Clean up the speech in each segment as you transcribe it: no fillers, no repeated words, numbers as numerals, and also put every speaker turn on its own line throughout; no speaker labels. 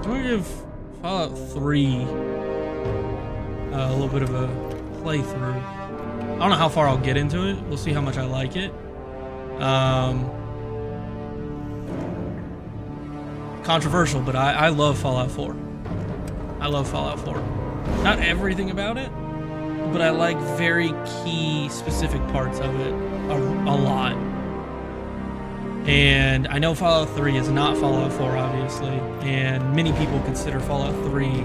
I'm gonna give Fallout 3 a little bit of a playthrough. I don't know how far I'll get into it. We'll see how much I like it. Controversial, but I love Fallout 4. I love Fallout 4. Not everything about it, but I like very key, specific parts of it a lot. And I know Fallout 3 is not Fallout 4, obviously, and many people consider Fallout 3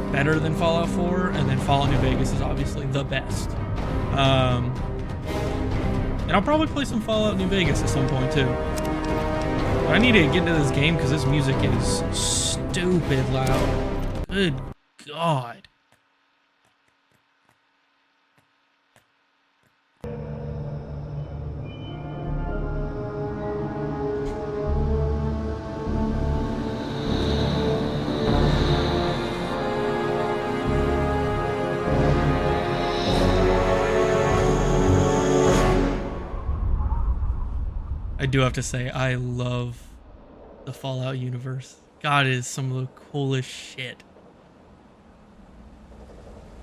better than Fallout 4, and then Fallout New Vegas is obviously the best. And I'll probably play some Fallout New Vegas at some point too. But I need to get into this game because this music is stupid loud. Good God. I do have to say, I love the Fallout universe. God, it is some of the coolest shit.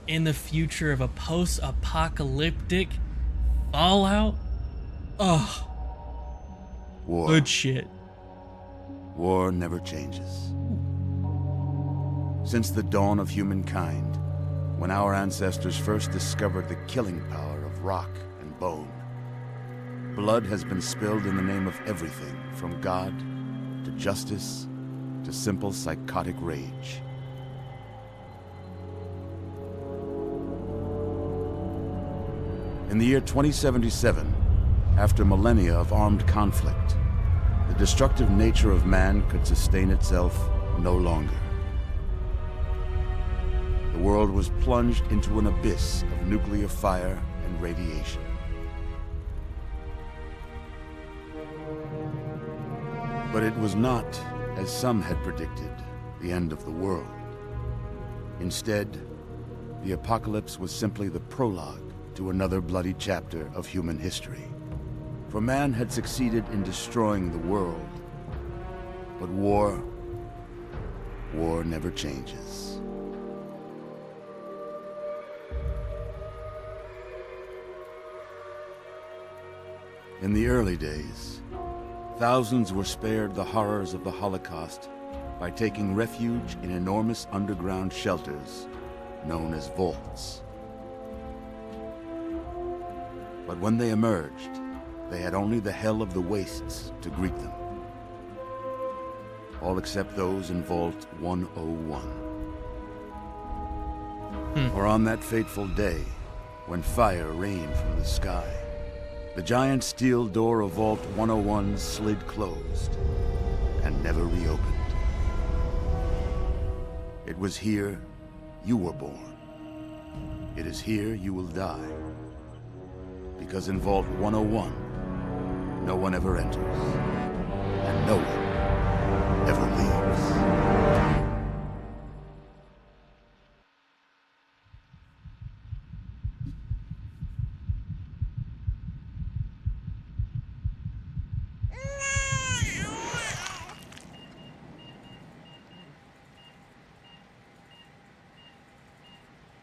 In the future of a post-apocalyptic Fallout, oh,
War.
good shit.
War never changes. Since the dawn of humankind, when our ancestors first discovered the killing power of rock and bone, blood has been spilled in the name of everything from God to justice to simple psychotic rage. In the year 2077, after millennia of armed conflict, the destructive nature of man could sustain itself no longer. The world was plunged into an abyss of nuclear fire and radiation. But it was not, as some had predicted, the end of the world. Instead, the apocalypse was simply the prologue to another bloody chapter of human history. For man had succeeded in destroying the world. But war never changes. In the early days, thousands were spared the horrors of the Holocaust by taking refuge in enormous underground shelters known as vaults. But when they emerged, they had only the hell of the wastes to greet them. All except those in Vault 101. For on that fateful day, when fire rained from the sky, the giant steel door of Vault 101 slid closed and never reopened. It was here you were born. It is here you will die. Because in Vault 101, no one ever enters, and no one ever leaves.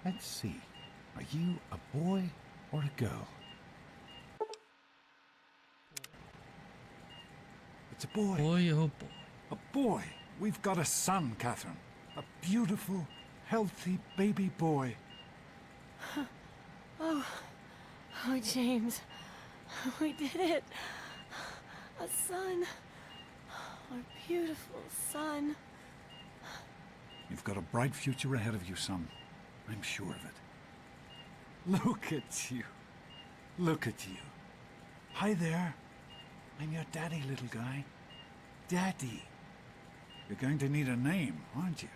Let's see. Are you a boy or a girl? It's a boy.
Boy, oh boy.
A boy. We've got a son, Catherine. A beautiful, healthy baby boy.
Oh, James. We did it. A son. Our beautiful son.
You've got a bright future ahead of you, son. I'm sure of it. Look at you. Look at you. Hi there. I'm your daddy, little guy. Daddy. You're going to need a name, aren't you?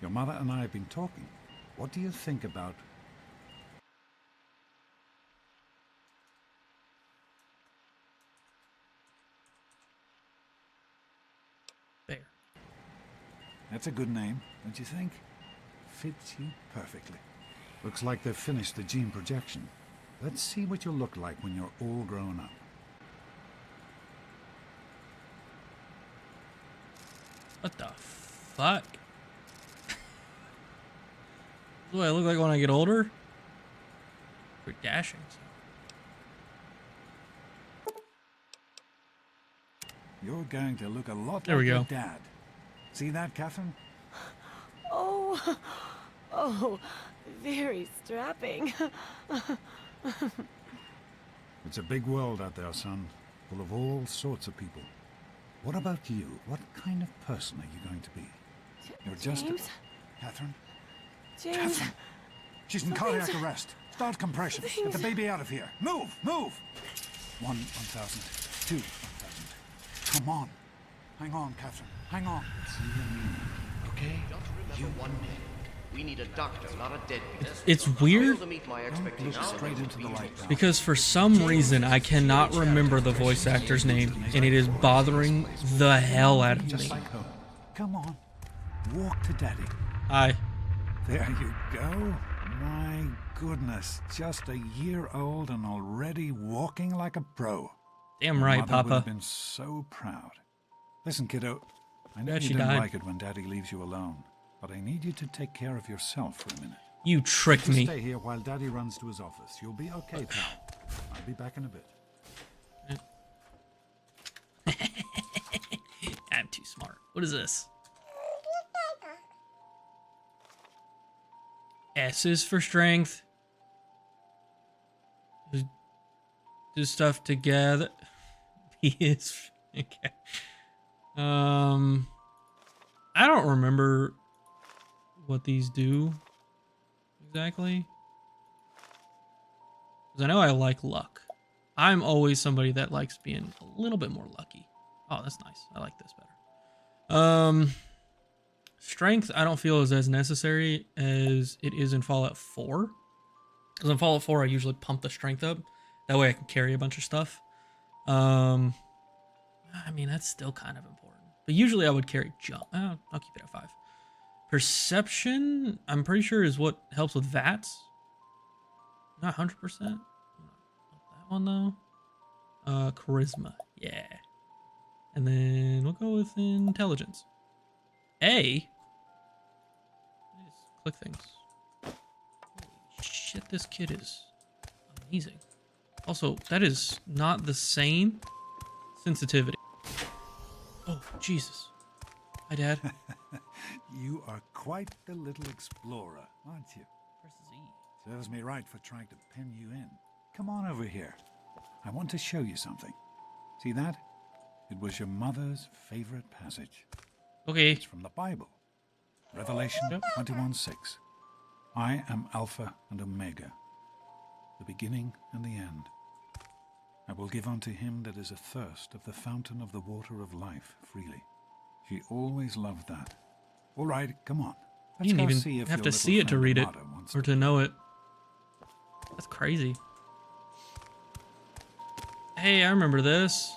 Your mother and I have been talking. What do you think about...
There.
That's a good name, don't you think? Fits you perfectly. Looks like they've finished the gene projection. Let's see what you'll look like when you're all grown up.
What the fuck? What do I look like when I get older? We're dashing. So.
You're going to look a lot
There
like
we
your
go.
dad. See that, Catherine?
Oh, oh, very strapping.
It's a big world out there, son, full of all sorts of people. What about you? What kind of person are you going to be? You're just
James?
Catherine?
James,
Catherine! She's in cardiac arrest. Start compression. Get the baby out of here. Move! Move! 1,000. 2, 1,000. Come on. Hang on, Catherine. Hang on. It's you and me. Okay?
Just remember one thing. We need a doctor, not a deadbeat.
It's weird
To meet my
Look
expectations.
straight into the light now.
because for some reason I cannot remember the voice actor's name, and it is bothering the hell out of
Just
me.
like home. Come on. Walk to Daddy.
Hi.
There you go. My goodness. Just a year old and already walking like a pro.
Damn
Your
right,
mother would have
Papa.
been so proud. Listen, kiddo. I know
Bet
you
she
don't
died.
like it when Daddy leaves you alone, but I need you to take care of yourself for a minute.
You tricked
Just
me.
stay here while Daddy runs to his office. You'll be okay, pal. I'll be back in a bit.
I'm too smart. What is this? S is for strength. Do stuff together. P is okay. I don't remember what these do exactly. Because I know I like luck. I'm always somebody that likes being a little bit more lucky. Oh, that's nice. I like this better. Strength I don't feel is as necessary as it is in Fallout 4. Because in Fallout 4 I usually pump the strength up. That way I can carry a bunch of stuff. I mean, that's still kind of important. But usually I would carry jump. I'll keep it at 5. Perception, I'm pretty sure, is what helps with VATs. Not 100%. Not that one, though. Charisma. Yeah. And then we'll go with intelligence. A. Just click things. Holy shit, this kid is amazing. Also, that is not the same sensitivity. Oh, Jesus. Hi, Dad.
You are quite the little explorer, aren't you?
Press Z.
Serves me right for trying to pin you in. Come on over here. I want to show you something. See that? It was your mother's favorite passage.
Okay.
It's from the Bible. Revelation
Yep.
21:6. I am Alpha and Omega, the beginning and the end. I will give unto him that is athirst of the fountain of the water of life freely. She always loved that. All right, come on.
You didn't
go
even
see if
have
your
to
little
see it to
friend
read it
Amada wants
or to know it. That's crazy. Hey, I remember this.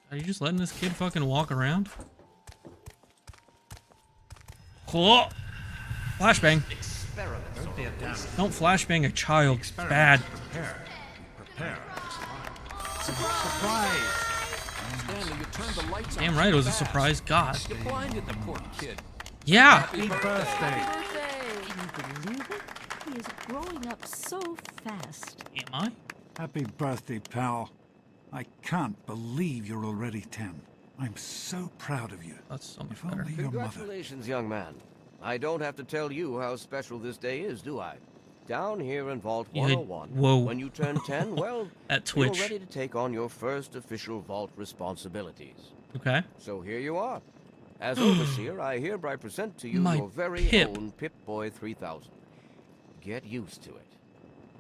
Are you just letting this kid fucking walk around? Cool. Flashbang. Don't flashbang a child. It's bad.
Prepare. Surprise!
Stanley, you turned the lights on.
Damn right, it was a surprise. God.
You blinded the poor kid.
Yeah.
Happy birthday!
Can you believe it? He is growing up so fast.
Am I?
Happy birthday, pal. I can't believe you're already 10. I'm so proud of you.
That's so much
If
better.
only your mother.
Congratulations, young man. I don't have to tell you how special this day is, do I? Down here in Vault
You had-
101,
whoa.
when you turn 10, well,
That
you're
twitch.
ready to take on your first official Vault responsibilities.
Okay.
So here you are. As overseer, I hereby present to you
My
your very
Pip.
own Pip-Boy 3000. Get used to it.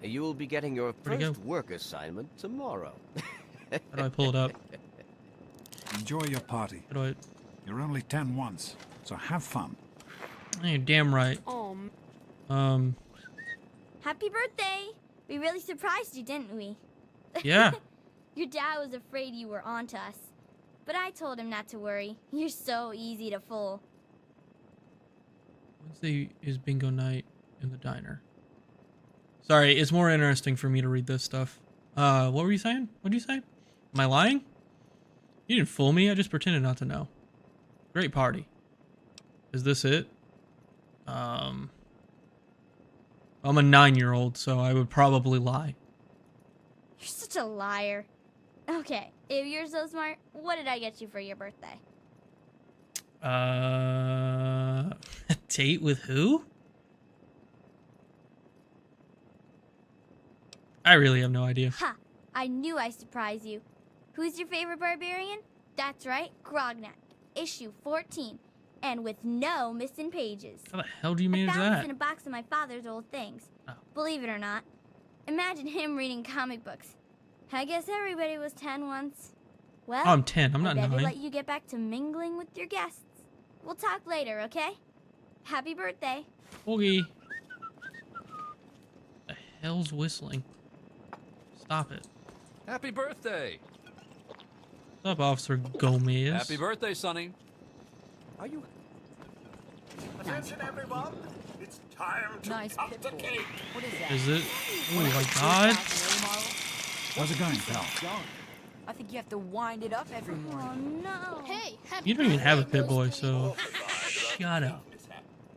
You'll be getting your
Where'd it
first work assignment tomorrow.
How do I pull it up?
Enjoy your party.
How do I?
You're only 10 once, so have fun.
You're damn right.
Oh,
Happy birthday! We really surprised you, didn't we?
Yeah.
Your dad was afraid you were onto us. But I told him not to worry. You're so easy to fool.
Wednesday is bingo night in the diner. Sorry, it's more interesting for me to read this stuff. What were you saying? What did you say? Am I lying? You didn't fool me. I just pretended not to know. Great party. Is this it? I'm a 9-year-old, so I would probably lie.
You're such a liar. Okay, if you're so smart, what did I get you for your birthday?
A date with who? I really have no idea.
Ha! I knew I'd surprise you. Who's your favorite barbarian? That's right, Grognak. Issue 14. And with no missing pages.
How the hell do you manage
I found
that?
this in a box of my father's old things.
Oh.
Believe it or not. Imagine him reading comic books. I guess everybody was 10 once. Well,
Oh, I'm 10. I'm not
I better
9.
let you get back to mingling with your guests. We'll talk later, okay? Happy birthday.
Boogie. The hell's whistling? Stop it.
Happy birthday.
What's up, Officer Gomez?
Happy birthday, Sonny.
Are you?
Attention, everyone! It's time to
Nice
cut
pit
the
bull.
cake.
What is that?
Is it? Oh my god.
How's it going, pal?
I think you have to wind it up every
Oh
morning.
no.
Hey, happy
You don't even have a
birthday,
pit boy,
Ghosty.
so shut up.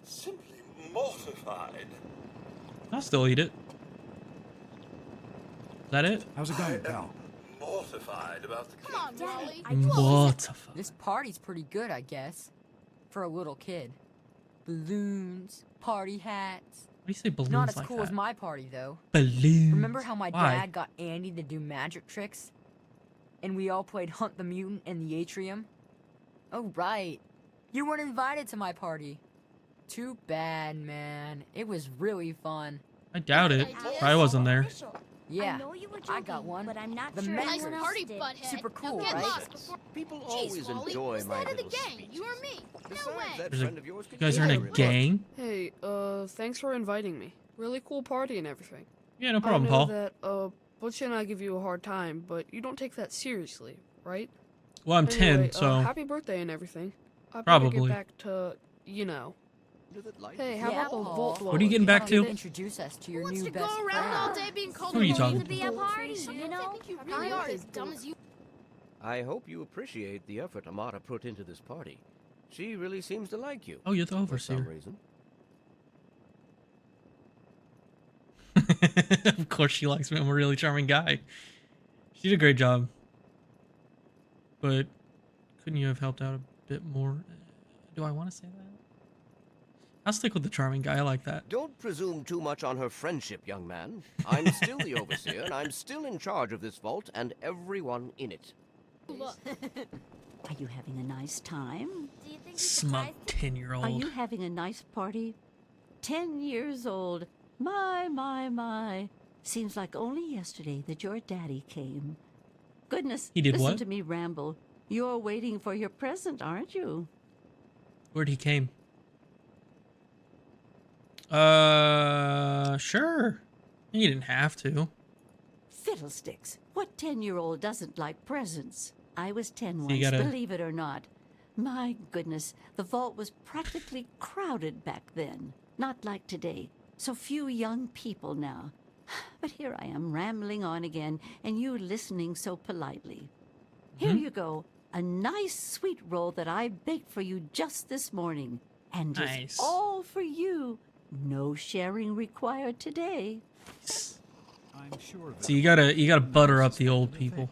Simply mortified.
I'll still eat it. Is that it?
How's it going, pal?
Mortified about the cake.
Come on, Wally.
What the fuck?
This party's pretty good, I guess. For a little kid. Balloons, party hats.
Why do you say balloons
Not as
like
cool
that?
as my party, though.
Balloons.
Remember how my
Why?
dad got Andy to do magic tricks? And we all played Hunt the Mutant in the atrium? Oh, right. You weren't invited to my party. Too bad, man. It was really fun.
I doubt it.
Ideas?
I wasn't there.
Official.
Yeah,
I know you were
I
joking,
got one.
but I'm not
The
sure
Nice
anyone else
party,
did.
butthead.
Super cool,
now get
right?
lost before...
People
Jeez,
always
Wally,
enjoy
who's
my
that of the
little
gang?
speeches.
You or me?
Besides,
No way.
that
There's a-
friend of yours
You
can
guys
give
are in
you
a
remarks.
gang?
Hey, thanks for inviting me. Really cool party and everything.
Yeah, no problem,
I know
Paul.
that, Butch and I give you a hard time, but you don't take that seriously, right?
Well, I'm 10,
Anyway,
so
happy birthday and everything. I better
Probably.
get back to, you know. Hey, how
Yeah,
about the
Paul.
vault?
What are you getting back
Why
to?
don't you introduce us to
Who
your
wants
new
to
best
go around all
friend?
day being called
Who are you
a
talking
To be a party, you know?
I think you really are as dumb as you...
I hope you appreciate the effort Amata put into this party. She really seems to like you.
Oh, you're the
For some
overseer.
reason.
Of course she likes me. I'm a really charming guy. She did a great job. But couldn't you have helped out a bit more? Do I want to say that? I'll stick with the charming guy. I like that.
Don't presume too much on her friendship, young man. I'm still the overseer, and I'm still in charge of this vault and everyone in it.
Look,
Are you having a nice time?
Do you think you
Smug
surprised
10-year-old.
Are you having a nice party? 10 years old. My. Seems like only yesterday that your daddy came. Goodness,
He did
listen
what?
to me ramble. You're waiting for your present, aren't you?
Where'd he came? Sure. He didn't have to.
Fiddlesticks. What 10-year-old doesn't like presents? I was 10
So
once,
you gotta-
believe it or not. My goodness, the vault was practically crowded back then. Not like today. So few young people now. But here I am rambling on again, and you listening so politely. Here you go. A nice sweet roll that I baked for you just this morning. And
Nice.
it's all for you. No sharing required today.
I'm sure of it.
So you gotta butter up the old people.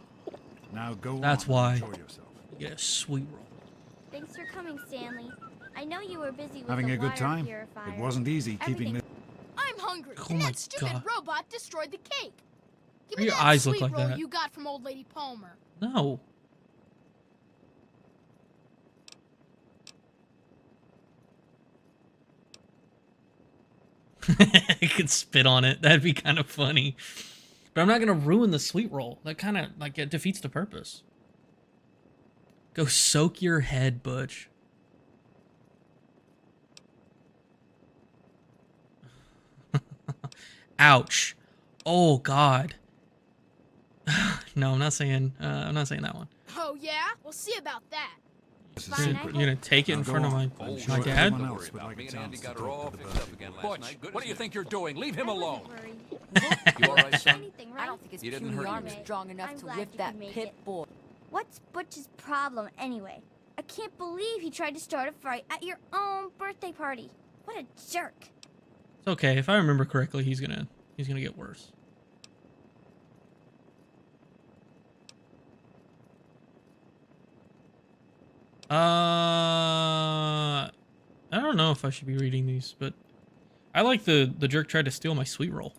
Now go
That's
on
why.
and enjoy yourself.
You get a sweet roll.
Thanks for coming, Stanley. I know you were busy with
Having
the
a good
water
time?
purifier.
It wasn't easy keeping
Everything-
this.
I'm hungry,
Oh
and
my
that stupid
God.
robot destroyed the cake. Give
Why
me
your
that
eyes look
sweet
like
roll
that?
you got from old lady Palmer.
No. I could spit on it. That'd be kind of funny. But I'm not gonna ruin the sweet roll. That kind of like it defeats the purpose. Go soak your head, Butch. Ouch. Oh God. No, I'm not saying that one.
Oh, yeah? We'll see about that.
This is
Fine,
You're,
I
secret.
you're gonna take it in
Now go
front of
on.
my
I'm
Oh,
sure
my
everyone
dad?
Don't
else
worry
would
about
like
me
a
and Andy
chance
got
to
her
talk
all
to the
fixed up
bird.
again last night.
Butch,
What do you think you're doing? Leave him
I
alone.
wasn't worried.
You all right, son?
Anything,
I
right?
don't think his
You didn't
puny
hurt
arm is
me.
strong enough
I'm
to
glad
lift
you
that
could make
pit
it.
bull.
What's Butch's problem anyway? I can't believe he tried to start a fight at your own birthday party. What a jerk.
It's okay. If I remember correctly, he's gonna get worse. I don't know if I should be reading these, but I like the jerk tried to steal my sweet roll.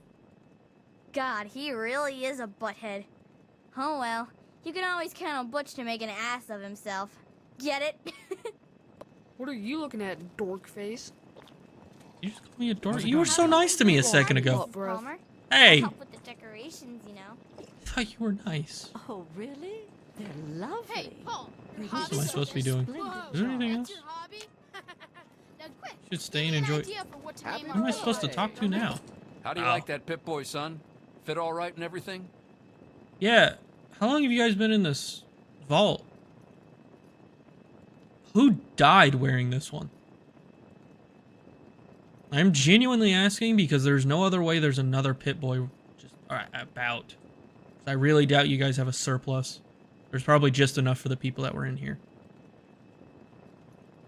God, he really is a butthead. Oh well, you can always count on Butch to make an ass of himself. Get it?
What are you looking at, dork face?
You just called me a dork. You were so nice to me a second ago.
Bro.
Palmer.
Hey,
Help with the decorations, you know.
I thought you were nice.
Oh, really? They're lovely.
Hey, Paul, your
What
hobby
am I supposed to be doing?
Whoa,
Is there anything
that's
else?
your hobby? Now quick,
Should stay
give
and
me an
enjoy.
idea for what to
Happy
name
Who am I
our
supposed to
boy.
talk to now?
How do you
Ow.
like that Pip-Boy, son? Fit all right and everything?
Yeah. How long have you guys been in this vault? Who died wearing this one? I'm genuinely asking because there's no other way there's another Pip-Boy just about. I really doubt you guys have a surplus. There's probably just enough for the people that were in here.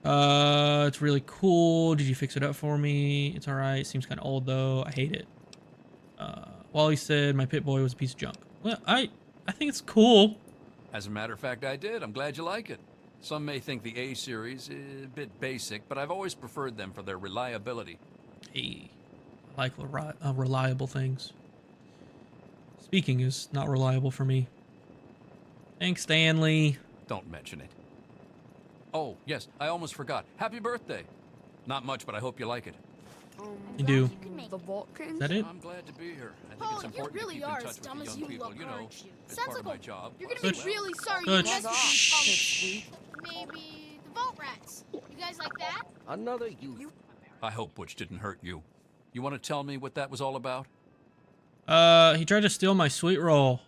It's really cool. Did you fix it up for me? It's alright. Seems kind of old though. I hate it. Wally said my Pip-Boy was a piece of junk. Well, I think it's cool.
As a matter of fact, I did. I'm glad you like it. Some may think the A series is a bit basic, but I've always preferred them for their reliability.
Hey, I like reliable things. Speaking is not reliable for me. Thanks, Stanley.
Don't mention it. Oh, yes, I almost forgot. Happy birthday. Not much, but I hope you like it.
You do.
The vault king?
Is that it?
I'm glad to be here. I think
Paul,
it's
you
important
really
to keep in
are
touch
as
with
dumb
the
as
young
you
people,
look,
you know,
aren't you?
as
Sounds
part of
like
my job.
you're gonna
Butch.
be really sorry you
Butch.
messed up.
Shh.
Maybe the Vault Rats. You guys like that?
Another youth.
I hope Butch didn't hurt you. You want to tell me what that was all about?
He tried to steal my sweet roll.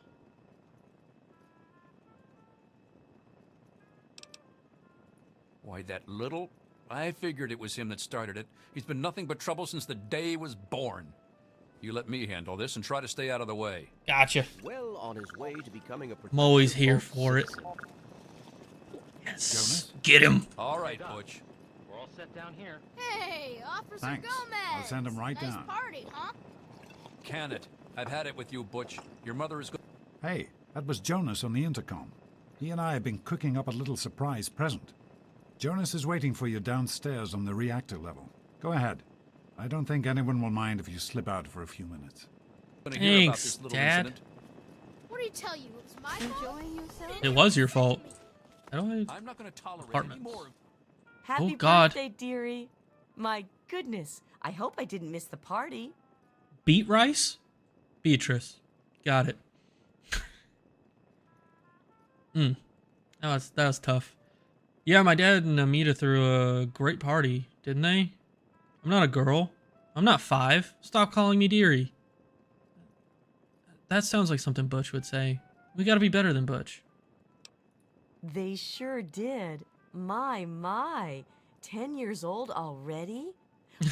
Why, that little... I figured it was him that started it. He's been nothing but trouble since the day he was born. You let me handle this and try to stay out of the way.
Gotcha.
Well on his way to becoming a
I'm always
productive
here
vault
for it.
citizen.
Yes.
Jonas?
Get him.
All right, Butch.
We're all set down here.
Hey, Officer
Thanks.
Gomez.
I'll send him right
nice
down.
party, huh?
Can it? I've had it with you, Butch. Your mother is good.
Hey, that was Jonas on the intercom. He and I have been cooking up a little surprise present. Jonas is waiting for you downstairs on the reactor level. Go ahead. I don't think anyone will mind if you slip out for a few minutes.
Gonna hear about
Thanks,
this little
Dad.
incident.
What did he tell you? It was my fault?
Enjoying yourself?
It was your fault. How do I...
I'm not going to tolerate any
Apartments.
more.
Happy
God.
birthday, dearie. My goodness. I hope I didn't miss the party.
Beet rice? Beatrice. Got it. That was tough. Yeah, my dad and Amita threw a great party, didn't they? I'm not a girl. I'm not 5. Stop calling me dearie. That sounds like something Butch would say. We gotta be better than Butch.
They sure did. My. 10 years old already?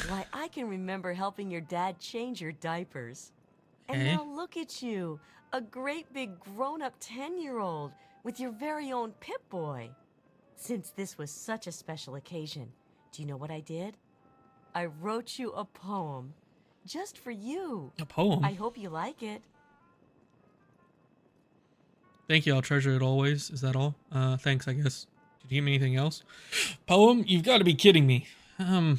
Why, I can remember helping your dad change your diapers. And
Okay.
now look at you, a great big grown-up 10-year-old with your very own Pip-Boy. Since this was such a special occasion, do you know what I did? I wrote you a poem, just for you.
A poem?
I hope you like it.
Thank you, I'll treasure it always. Is that all? Thanks, I guess. Did you give me anything else? Poem? You've got to be kidding me. Well,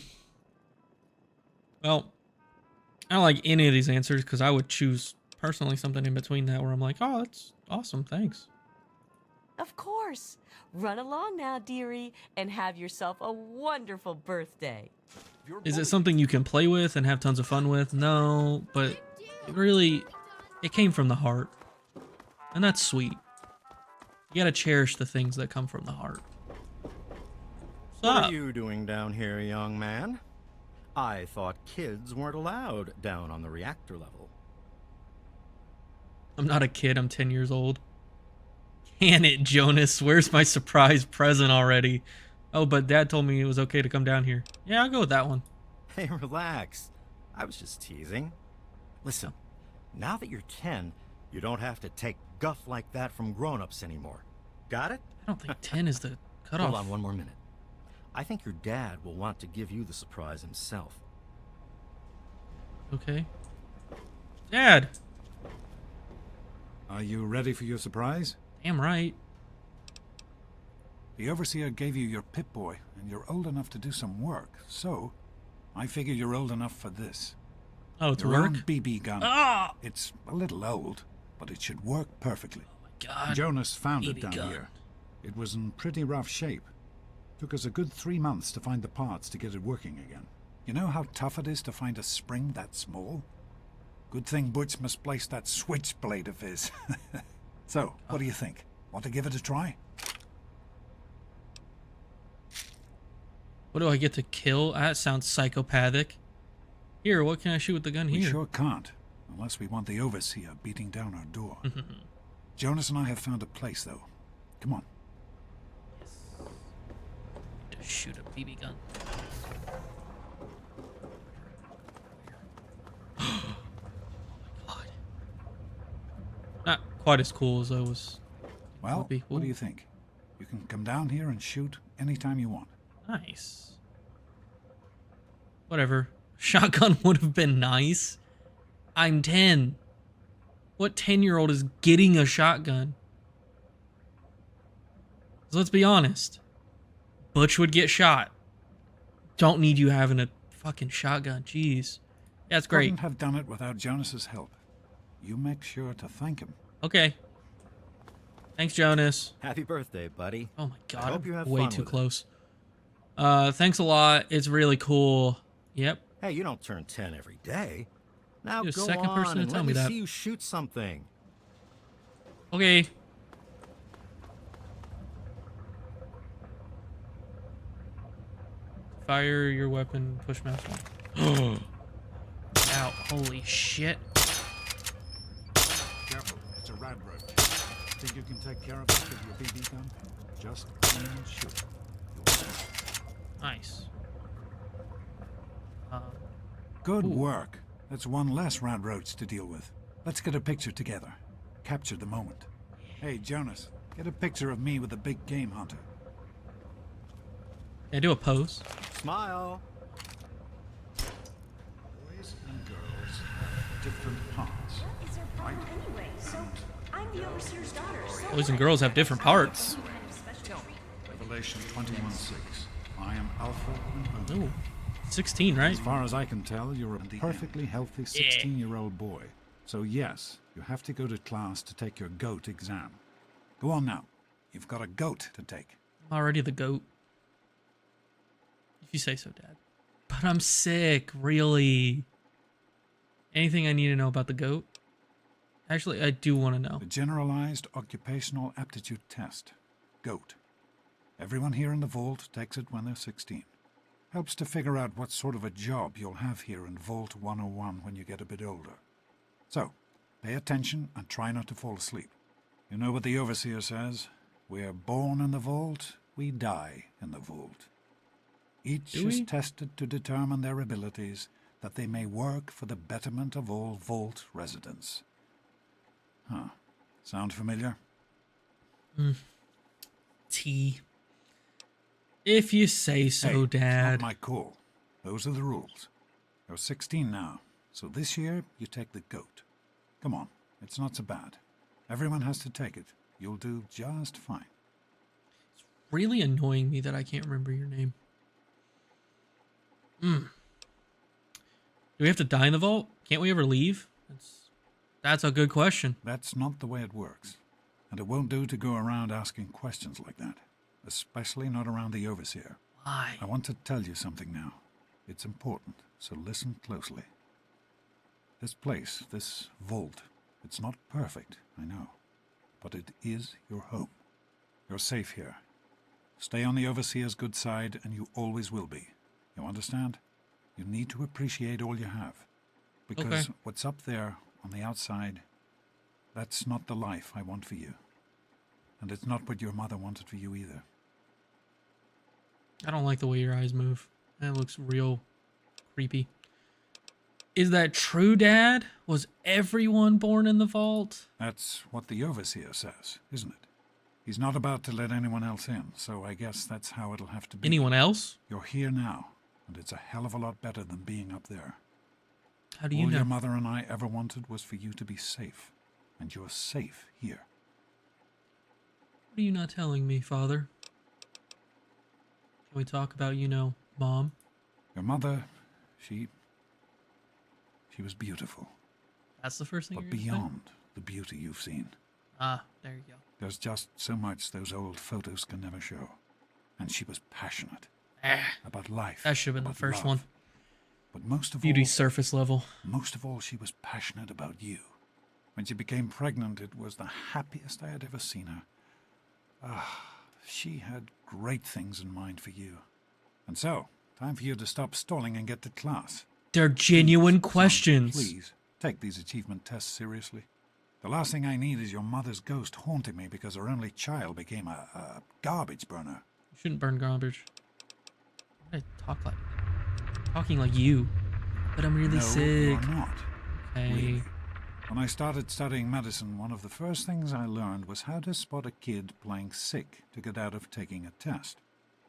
I don't like any of these answers because I would choose personally something in between that where I'm like, oh, that's awesome, thanks.
Of course. Run along now, dearie, and have yourself a wonderful birthday.
Is it something you can play with and have tons of fun with? No, but it really, it came from the heart. And that's sweet. You gotta cherish the things that come from the heart. What's
What
up?
are you doing down here, young man? I thought kids weren't allowed down on the reactor level.
I'm not a kid, I'm 10 years old. Can it, Jonas? Where's my surprise present already? Oh, but Dad told me it was okay to come down here. Yeah, I'll go with that one.
Hey, relax. I was just teasing. Listen, now that you're 10, you don't have to take guff like that from grown-ups anymore. Got it?
I don't think 10 is the cutoff.
Hold on one more minute. I think your dad will want to give you the surprise himself.
Okay. Dad!
Are you ready for your surprise?
Damn right.
The Overseer gave you your Pip-Boy, and you're old enough to do some work, so I figure you're old enough for this.
Oh, to
your
work?
own BB gun.
Ah!
It's a little old, but it should work perfectly.
Oh my god.
Jonas found it
BB
down
gun.
here. It was in pretty rough shape. Took us a good 3 months to find the parts to get it working again. You know how tough it is to find a spring that small? Good thing Butch misplaced that switchblade of his. So, what do you think? Want to give it a try?
What do I get to kill? That sounds psychopathic. Here, what can I shoot with the gun
We
here?
sure can't, unless we want the Overseer beating down our door. Jonas and I have found a place, though. Come on.
To shoot a BB gun. Oh my god. Not quite as cool as I was.
Well, what do you think? You can come down here and shoot anytime you want.
Nice. Whatever. Shotgun would have been nice. I'm 10. What 10-year-old is getting a shotgun? 'Cause let's be honest. Butch would get shot. Don't need you having a fucking shotgun. Jeez. Yeah, it's great.
Couldn't have done it without Jonas's help. You make sure to thank him.
Okay. Thanks, Jonas.
Happy birthday, buddy.
Oh my god.
I hope you have
way
fun
too
with it.
close. Thanks a lot. It's really cool. Yep.
Hey, you don't turn 10 every day. Now
You're
go
the second
on
person to
and
tell
let
me
me
that.
see you shoot something.
Okay. Fire your weapon, push mouse one. Ow, holy shit.
Careful, it's a rad roach. Think you can take care of it with your BB gun? Just aim and shoot.
Nice.
Good
Ooh.
work. That's one less rad roach to deal with. Let's get a picture together. Capture the moment. Hey, Jonas, get a picture of me with the big game hunter.
Can I do a pose?
Smile.
Boys and girls have different parts.
What is their problem anyway? So, I'm the Overseer's daughter. So
Boys and girls have different parts.
Revelation 21:6. I am Alpha and Omega.
Ooh. 16, right?
As far as I can tell, you're a perfectly healthy 16-year-old boy. So yes, you have to go to class to take your G.O.A.T exam. Go on now. You've got a G.O.A.T to take.
I'm already the GOAT. If you say so, Dad. But I'm sick, really. Anything I need to know about the GOAT? Actually, I do want to know.
The Generalized Occupational Aptitude Test. G.O.A.T. Everyone here in the Vault takes it when they're 16. Helps to figure out what sort of a job you'll have here in Vault 101 when you get a bit older. So, pay attention and try not to fall asleep. You know what the Overseer says? We're born in the Vault, we die in the Vault. Each is tested to determine their abilities, that they may work for the betterment of all Vault residents. Huh. Sound familiar?
T. If you say so,
Hey,
Dad.
It's not my call. Those are the rules. You're 16 now, so this year you take the G.O.A.T. Come on, it's not so bad. Everyone has to take it. You'll do just fine.
It's really annoying me that I can't remember your name. Do we have to die in the vault? Can't we ever leave? That's a good question.
That's not the way it works. And it won't do to go around asking questions like that. Especially not around the Overseer.
Why?
I want to tell you something now. It's important, so listen closely. This place, this vault, it's not perfect, I know. But it is your home. You're safe here. Stay on the Overseer's good side, and you always will be. You understand? You need to appreciate all you have. Because what's up there, on the outside, that's not the life I want for you. And it's not what your mother wanted for you either.
I don't like the way your eyes move. That looks real creepy. Is that true, Dad? Was everyone born in the vault?
That's what the Overseer says, isn't it? He's not about to let anyone else in, so I guess that's how it'll have to be.
Anyone else?
You're here now, and it's a hell of a lot better than being up there.
How do you
All
know?
your mother and I ever wanted was for you to be safe, and you're safe here.
What are you not telling me, Father? Can we talk about, Mom?
Your mother, she was beautiful.
That's the first thing
But
you're gonna say?
beyond the beauty you've seen.
Ah, there you go.
There's just so much those old photos can never show. And she was passionate about life.
That should have been the first one.
But most of
Beauty
all,
surface level.
Most of all, she was passionate about you. When she became pregnant, it was the happiest I had ever seen her. She had great things in mind for you. And so, time for you to stop stalling and get to class.
They're genuine questions.
Please, take these achievement tests seriously. The last thing I need is your mother's ghost haunting me because her only child became a garbage burner.
You shouldn't burn garbage. Why did I talk like... Talking like you. But I'm really sick.
You're not.
Okay.
Really. When I started studying medicine, one of the first things I learned was how to spot a kid playing sick to get out of taking a test.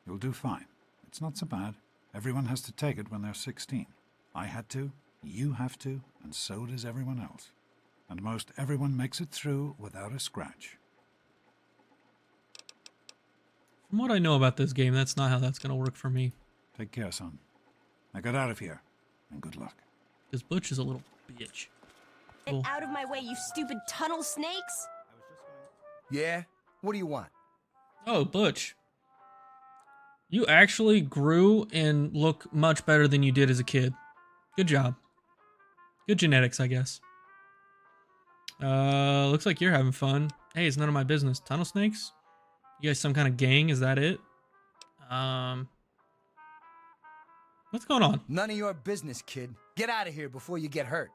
You'll do fine. It's not so bad. Everyone has to take it when they're 16. I had to, you have to, and so does everyone else. And most everyone makes it through without a scratch.
From what I know about this game, that's not how that's going to work for me.
Take care, son. Now get out of here, and good luck.
Because Butch is a little bitch. Cool.
And out of my way, you stupid tunnel snakes!
Yeah? What do you want?
Oh, Butch. You actually grew and look much better than you did as a kid. Good job. Good genetics, I guess. Looks like you're having fun. Hey, it's none of my business. Tunnel snakes? You guys some kind of gang? Is that it? What's going on?
None of your business, kid. Get out of here before you get hurt.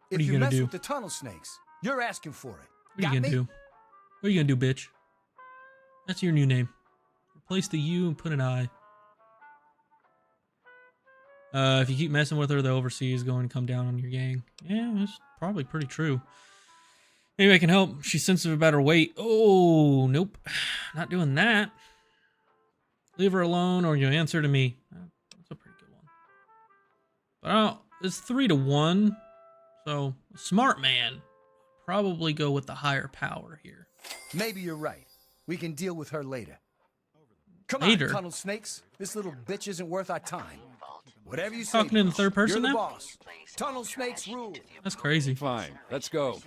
What are
If
you
you
gonna
mess
do?
with the tunnel snakes, you're asking for it.
What are you gonna do? What are you gonna do, bitch? That's your new name. Replace the U and put an I. If you keep messing with her, the overseer is going to come down on your gang. Yeah, that's probably pretty true. Maybe I can help. She's sensitive about her weight. Oh, nope. Not doing that. Leave her alone or you'll answer to me. That's a pretty good one. But it's 3-1. So, smart man. Probably go with the higher power here.
Maybe you're right. We can deal with her later. Come
Later?
on, tunnel snakes. This little bitch isn't worth our time. Whatever you say.
Talking in the third person
you're the
now?
boss. Tunnel snakes rule.
That's crazy.
Fine, let's go.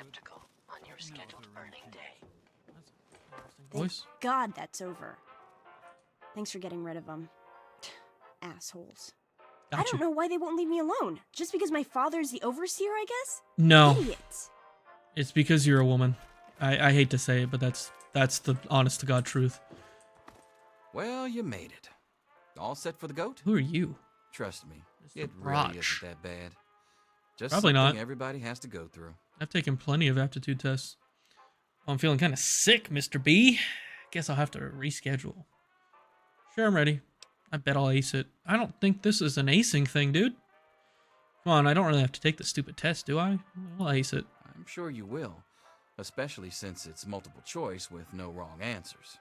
Voice?
God, that's over. Thanks for getting rid of them. Assholes. I
Gotcha.
don't know why they won't leave me alone. Just because my father's the overseer, I guess?
No.
Idiots.
It's because you're a woman. I hate to say it, but that's the honest to God truth.
Well, you made it. All set for the goat?
Who are you?
Trust me,
Mr.
it really
Broch.
isn't that bad. Just
Probably
something
not.
everybody has to go through.
I've taken plenty of aptitude tests. Oh, I'm feeling kind of sick, Mr. B. Guess I'll have to reschedule. Sure, I'm ready. I bet I'll ace it. I don't think this is an acing thing, dude. Come on, I don't really have to take the stupid test, do I? I'll ace it.
I'm sure you will, especially since it's multiple choice with no wrong answers.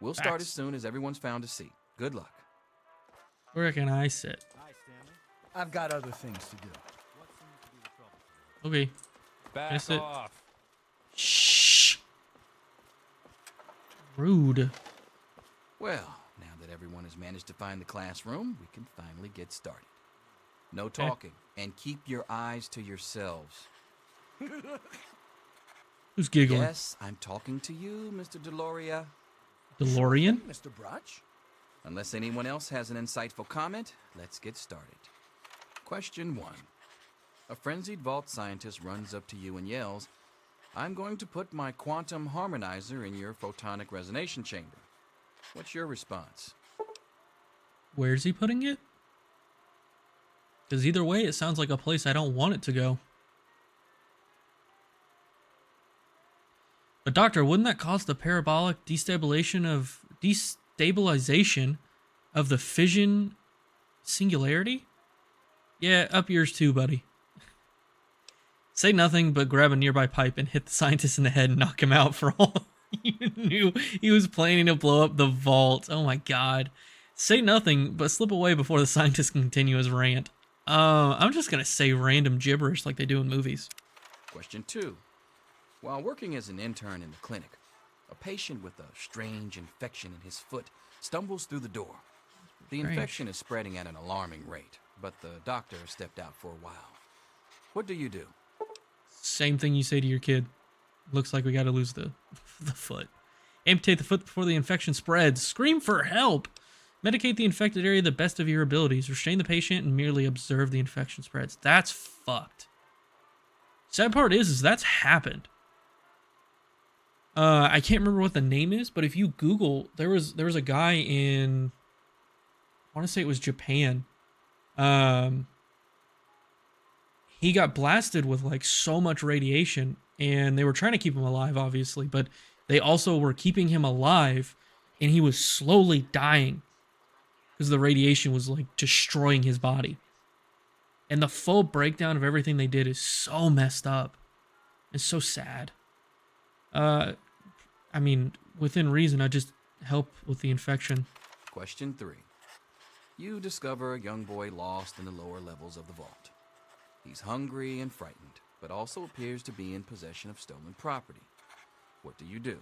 We'll start as
Facts.
soon as everyone's found a seat. Good luck.
Where can I sit?
I've got other things to do.
Okay.
Back
Can I sit?
off.
Shh. Rude.
Well, now that everyone has managed to find the classroom, we can finally get started. No talking, and keep your eyes to yourselves.
Who's giggling?
Yes, I'm talking to you, Mr. Deloria.
DeLorean?
Mr. Broch?
Unless anyone else has an insightful comment, let's get started. Question 1. A frenzied vault scientist runs up to you and yells, "I'm going to put my quantum harmonizer in your photonic resonation chamber." What's your response?
Where's he putting it? Because either way, it sounds like a place I don't want it to go. But doctor, wouldn't that cause the parabolic destabilization of the fission singularity? Yeah, up yours too, buddy. Say nothing, but grab a nearby pipe and hit the scientist in the head and knock him out for all You knew he was planning to blow up the vault. Oh my god. Say nothing, but slip away before the scientist can continue his rant. I'm just gonna say random gibberish like they do in movies.
Question 2. While working as an intern in the clinic, a patient with a strange infection in his foot stumbles through the door. The infection is spreading at an alarming rate, but the doctor stepped out for a while. What do you do?
Same thing you say to your kid. Looks like we gotta lose the foot. Amputate the foot before the infection spreads. Scream for help. Medicate the infected area the best of your abilities. Restrain the patient and merely observe the infection spreads. That's fucked. Sad part is that's happened. I can't remember what the name is, but if you Google, there was a guy in, I want to say it was Japan. He got blasted with like so much radiation, and they were trying to keep him alive, obviously, but they also were keeping him alive, and he was slowly dying because the radiation was like destroying his body. And the full breakdown of everything they did is so messed up. It's so sad. I mean, within reason, I just help with the infection.
Question 3. You discover a young boy lost in the lower levels of the vault. He's hungry and frightened, but also appears to be in possession of stolen property. What do you do?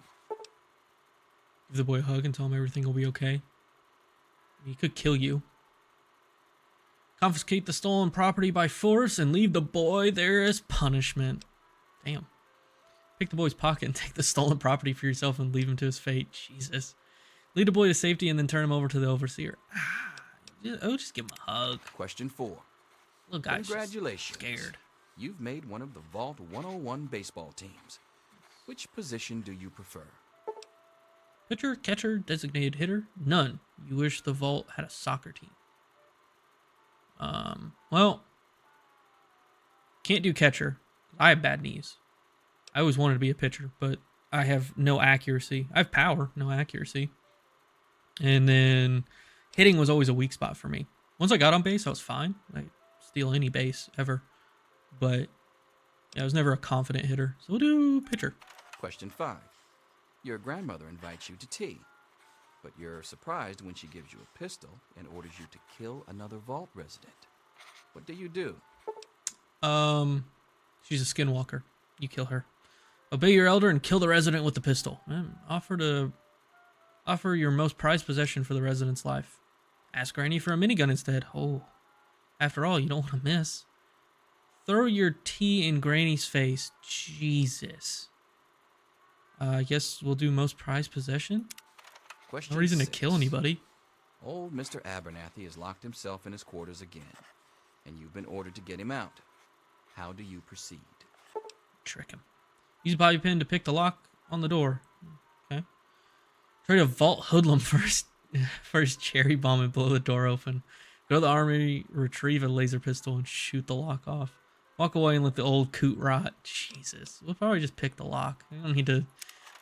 Give the boy a hug and tell him everything will be okay. He could kill you. Confiscate the stolen property by force and leave the boy there as punishment. Damn. Pick the boy's pocket and take the stolen property for yourself and leave him to his fate. Jesus. Lead the boy to safety and then turn him over to the overseer. Just give him a hug.
Question 4.
Little guy's
Congratulations.
Scared.
You've made one of the Vault 101 baseball teams. Which position do you prefer?
Pitcher, catcher, designated hitter? None. You wish the Vault had a soccer team. Well, can't do catcher. I have bad knees. I always wanted to be a pitcher, but I have no accuracy. I have power, no accuracy. And then hitting was always a weak spot for me. Once I got on base, I was fine. I steal any base ever. But yeah, I was never a confident hitter. So we'll do pitcher.
Question 5. Your grandmother invites you to tea, but you're surprised when she gives you a pistol and orders you to kill another Vault resident. What do you do?
She's a skinwalker. You kill her. Obey your elder and kill the resident with the pistol. Offer your most prized possession for the resident's life. Ask Granny for a minigun instead. Oh, after all, you don't want to miss. Throw your tea in Granny's face. Jesus. I guess we'll do most prized possession.
Question
No reason
6.
to kill anybody.
Old Mr. Abernathy has locked himself in his quarters again, and you've been ordered to get him out. How do you proceed?
Trick him. Use a bobby pin to pick the lock on the door. Okay. Try to vault hoodlum first cherry bomb and blow the door open. Go to the armory, retrieve a laser pistol, and shoot the lock off. Walk away and let the old coot rot. Jesus. We'll probably just pick the lock. We don't need to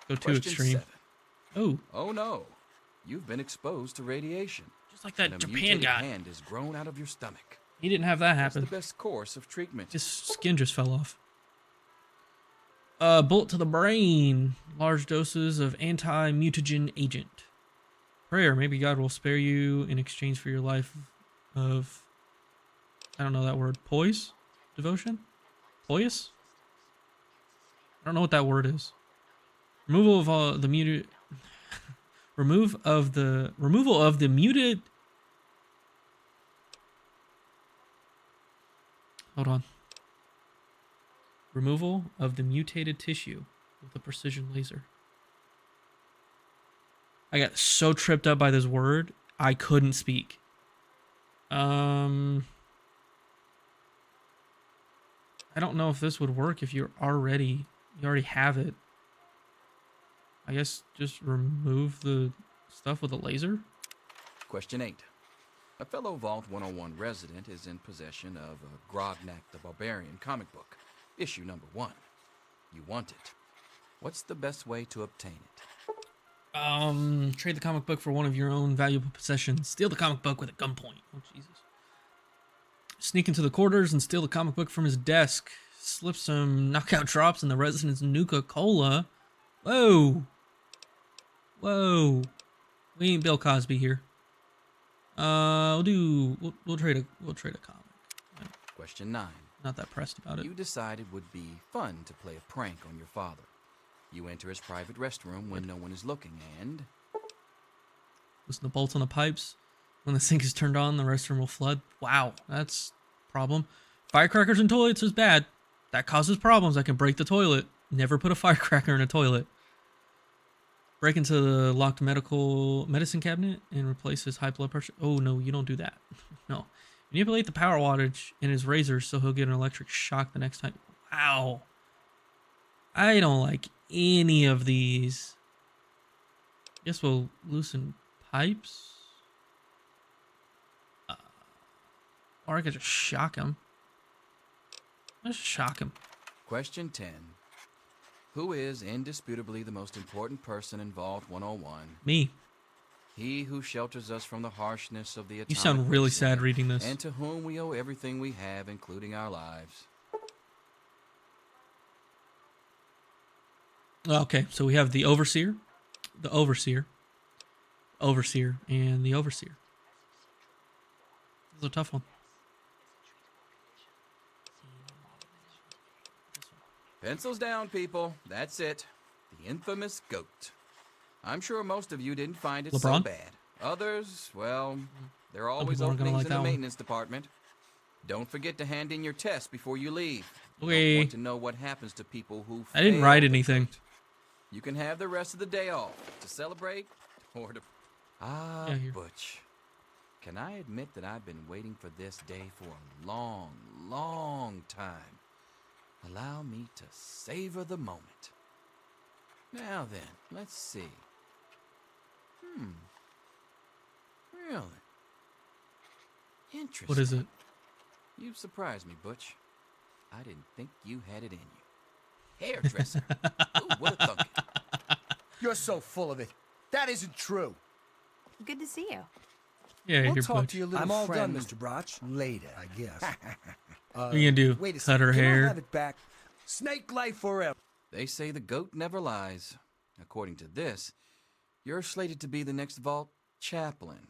go too extreme.
7. Oh no. You've been exposed to radiation.
Just like that
and a
Japan
mutated
guy.
hand is grown out of your stomach.
He didn't have that happen.
What's the best course of treatment?
His skin just fell off. Bullet to the brain. Large doses of anti-mutagen agent. Prayer. Maybe God will spare you in exchange for your life of, I don't know that word. Poise? Devotion? Poise? I don't know what that word is. Removal of the muted. Removal of the muted. Hold on. Removal of the mutated tissue with a precision laser. I got so tripped up by this word, I couldn't speak. I don't know if this would work if you already have it. I guess just remove the stuff with a laser?
Question 8. A fellow Vault 101 resident is in possession of a Grognak the Barbarian comic book, issue number 1. You want it. What's the best way to obtain it?
Trade the comic book for one of your own valuable possessions. Steal the comic book with a gunpoint. Oh, Jesus. Sneak into the quarters and steal the comic book from his desk. Slip some knockout drops in the resident's Nuka-Cola. Whoa. Whoa. We ain't Bill Cosby here. We'll trade a comic.
Question 9.
Not that pressed about it.
You decided would be fun to play a prank on your father. You enter his private restroom when no one is looking and...
Loosen the bolts on the pipes. When the sink is turned on, the restroom will flood. Wow, that's a problem. Firecrackers in toilets is bad. That causes problems. I can break the toilet. Never put a firecracker in a toilet. Break into the locked medicine cabinet and replace his high blood pressure. Oh, no, you don't do that. No. Manipulate the power wattage in his razor so he'll get an electric shock the next time. Wow. I don't like any of these. Guess we'll loosen pipes. Or I could just shock him. Let's shock him.
Question 10. Who is indisputably the most important person in Vault 101?
Me.
He who shelters us from the harshness of the atomic
You sound really
wasteland,
sad reading this.
and to whom we owe everything we have, including our lives.
Okay, so we have the Overseer, and the Overseer. This is a tough one.
Pencils down, people. That's it. The infamous GOAT. I'm sure most of you didn't find it so
LeBron?
bad. Others, well, there are
Some
always
people aren't gonna
openings
like
in
that
the
one.
maintenance department. Don't forget to hand in your test before you leave. You
Okay.
don't want to know what happens to people who
I didn't
fail
write
the
anything.
GOAT. You can have the rest of the day off to celebrate or to... Ah,
Yeah, here.
Butch. Can I admit that I've been waiting for this day for a long, long time? Allow me to savor the moment. Now then, let's see. Really? Interesting.
What is it?
You've surprised me, Butch. I didn't think you had it in you. Hairdresser. Ooh, what a thunk.
You're so full of it. That isn't true.
Good to see you.
Yeah,
We'll
you're
talk
Butch.
to your little
I'm all
friend
done, Mr. Broch.
later, I guess.
What are you gonna do?
Wait a
Cut
second.
her
Can
hair?
I have it back? Snake life forever.
They say the GOAT never lies. According to this, you're slated to be the next Vault chaplain.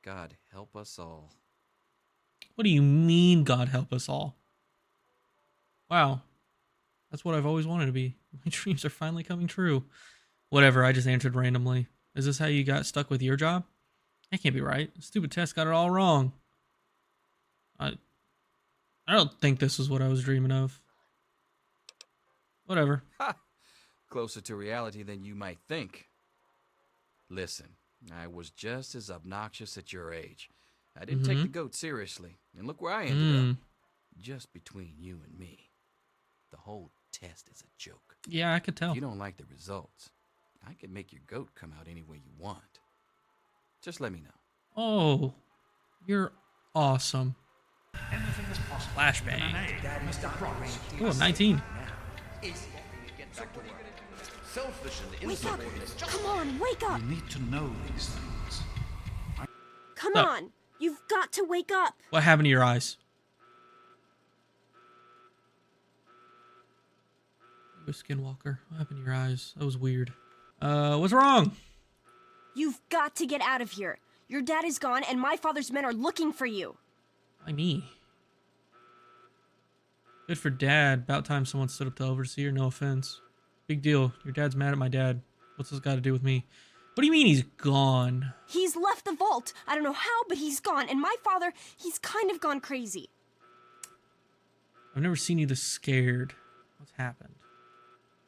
God help us all.
What do you mean, God help us all? Wow. That's what I've always wanted to be. My dreams are finally coming true. Whatever, I just answered randomly. Is this how you got stuck with your job? That can't be right. Stupid test got it all wrong. I don't think this is what I was dreaming of. Whatever.
Ha! Closer to reality than you might think. Listen, I was just as obnoxious at your age. I didn't take the GOAT seriously, and look where I ended up. Just between you and me. The whole test is a joke.
Yeah, I could tell.
If you don't like the results, I could make your GOAT come out any way you want. Just let me know.
Oh, you're awesome.
Anything is possible.
Flashbang.
Mr. Broch.
Oh, 19.
Selfish and
Wake up!
insubordinate.
Come on, wake up!
You need to know these things.
Come
Up.
on! You've got to wake up!
What happened to your eyes? You a skinwalker. What happened to your eyes? That was weird. What's wrong?
You've got to get out of here. Your dad is gone, and my father's men are looking for you.
Why me? Good for Dad. About time someone stood up to Overseer. No offense. Big deal. Your dad's mad at my dad. What's this got to do with me? What do you mean he's gone?
He's left the vault. I don't know how, but he's gone. And my father, he's kind of gone crazy.
I've never seen you this scared. What's happened?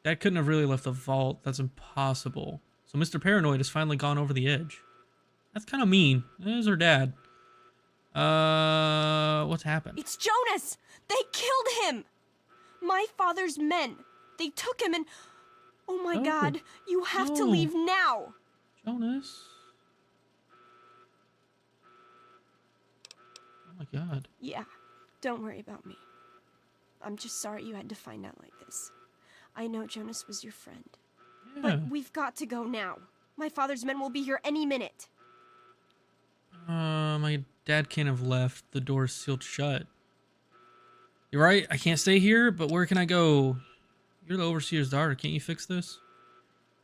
Dad couldn't have really left the vault. That's impossible. So Mr. Paranoid has finally gone over the edge. That's kind of mean. It is her dad. What's happened?
It's Jonas! They killed him! My father's men. They took him and... Oh my God, you have to
no.
leave now!
Jonas. Oh my God.
Yeah, don't worry about me. I'm just sorry you had to find out like this. I know Jonas was your friend.
Yeah.
But we've got to go now. My father's men will be here any minute.
My dad can't have left. The door's sealed shut. You're right. I can't stay here, but where can I go? You're the Overseer's daughter. Can't you fix this?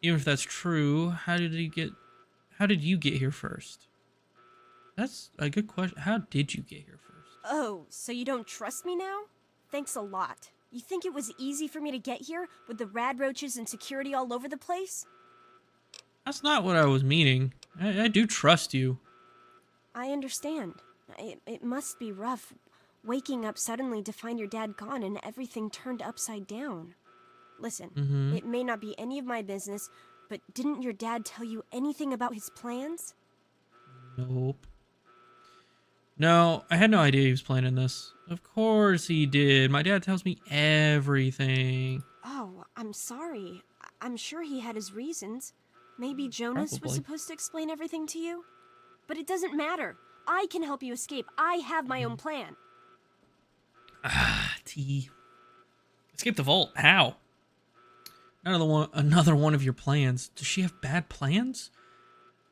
Even if that's true, how did you get here first? That's a good question. How did you get here first?
Oh, so you don't trust me now? Thanks a lot. You think it was easy for me to get here with the rad roaches and security all over the place?
That's not what I was meaning. I do trust you.
I understand. It must be rough, waking up suddenly to find your dad gone and everything turned upside down. Listen, it may not be any of my business, but didn't your dad tell you anything about his plans?
Nope. No, I had no idea he was planning this. Of course he did. My dad tells me everything.
Oh, I'm sorry. I'm sure he had his reasons. Maybe Jonas was
Probably.
supposed to explain everything to you? But it doesn't matter. I can help you escape. I have my own plan.
T. Escape the vault. How? Another one of your plans. Does she have bad plans?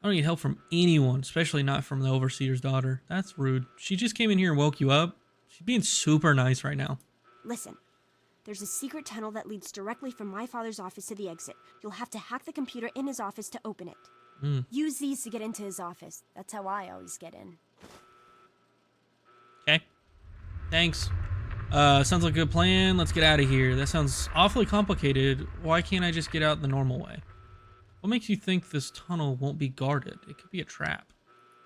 I don't need help from anyone, especially not from the Overseer's daughter. That's rude. She just came in here and woke you up. She's being super nice right now.
Listen, there's a secret tunnel that leads directly from my father's office to the exit. You'll have to hack the computer in his office to open it. Use these to get into his office. That's how I always get in.
Okay. Thanks. Sounds like a good plan. Let's get out of here. That sounds awfully complicated. Why can't I just get out the normal way? What makes you think this tunnel won't be guarded? It could be a trap.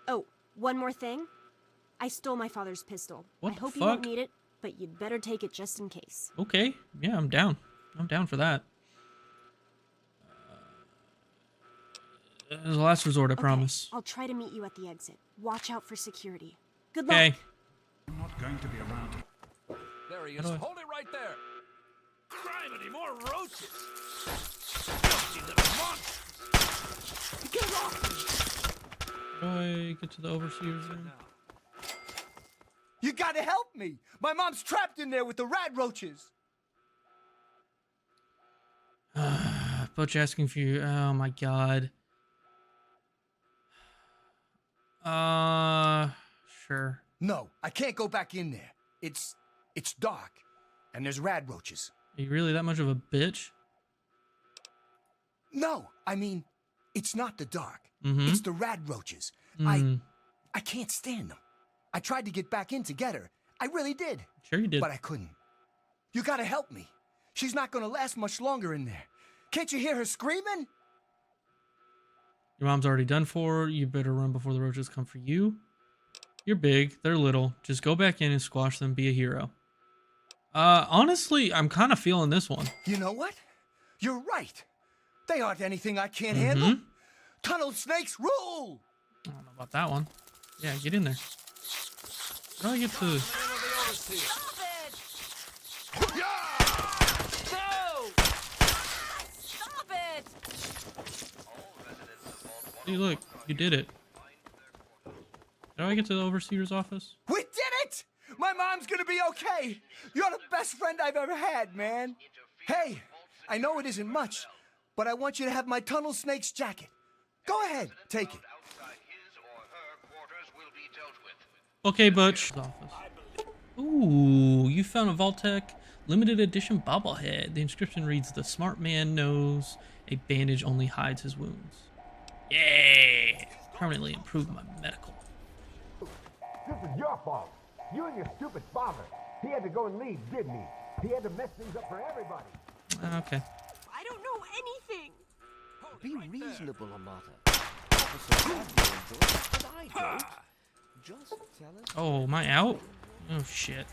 Oh, one more thing. I stole my father's pistol.
What
I
the
hope you won't
fuck?
need it, but you'd better take it just in case.
Okay. Yeah, I'm down. I'm down for that. As a last resort, I promise.
I'll try to meet you at the exit. Watch out for security. Good luck.
Okay.
I'm not going to be around.
There he is. Hold it right there. Criminy, more roaches. Filthy little monster. Get off me.
How do I get to the Overseer's room?
You gotta help me! My mom's trapped in there with the rat roaches!
Butch asking for you. Oh my god. Sure.
No, I can't go back in there. It's dark, and there's rad roaches.
Are you really that much of a bitch?
No, I mean, it's not the dark.
Mm-hmm.
It's the rad roaches. I can't stand them. I tried to get back in to get her. I really did.
Sure you did.
But I couldn't. You gotta help me. She's not gonna last much longer in there. Can't you hear her screaming?
Your mom's already done for. You better run before the roaches come for you. You're big. They're little. Just go back in and squash them. Be a hero. Honestly, I'm kind of feeling this one.
You know what? You're right. They aren't anything I can't handle. Tunnel snakes rule!
I don't know about that one. Yeah, get in there. How do I get to...
Stop it! No! Stop it!
See, look. You did it. How do I get to the Overseer's office?
We did it! My mom's gonna be okay! You're the best friend I've ever had, man! Hey, I know it isn't much, but I want you to have my Tunnel Snake's jacket. Go ahead, take it.
Okay, Butch. Ooh, you found a Vault-Tec limited edition bobblehead. The inscription reads, "The smart man knows a bandage only hides his wounds." Yeah! Permanently improved my medical.
This is your fault. You and your stupid father. He had to go and leave, didn't he? He had to mess things up for everybody.
Okay.
I don't know anything.
Be reasonable, Amata. Officer Bradley enjoys it, but I don't. Just tell us.
Oh, am I out? Oh, shit.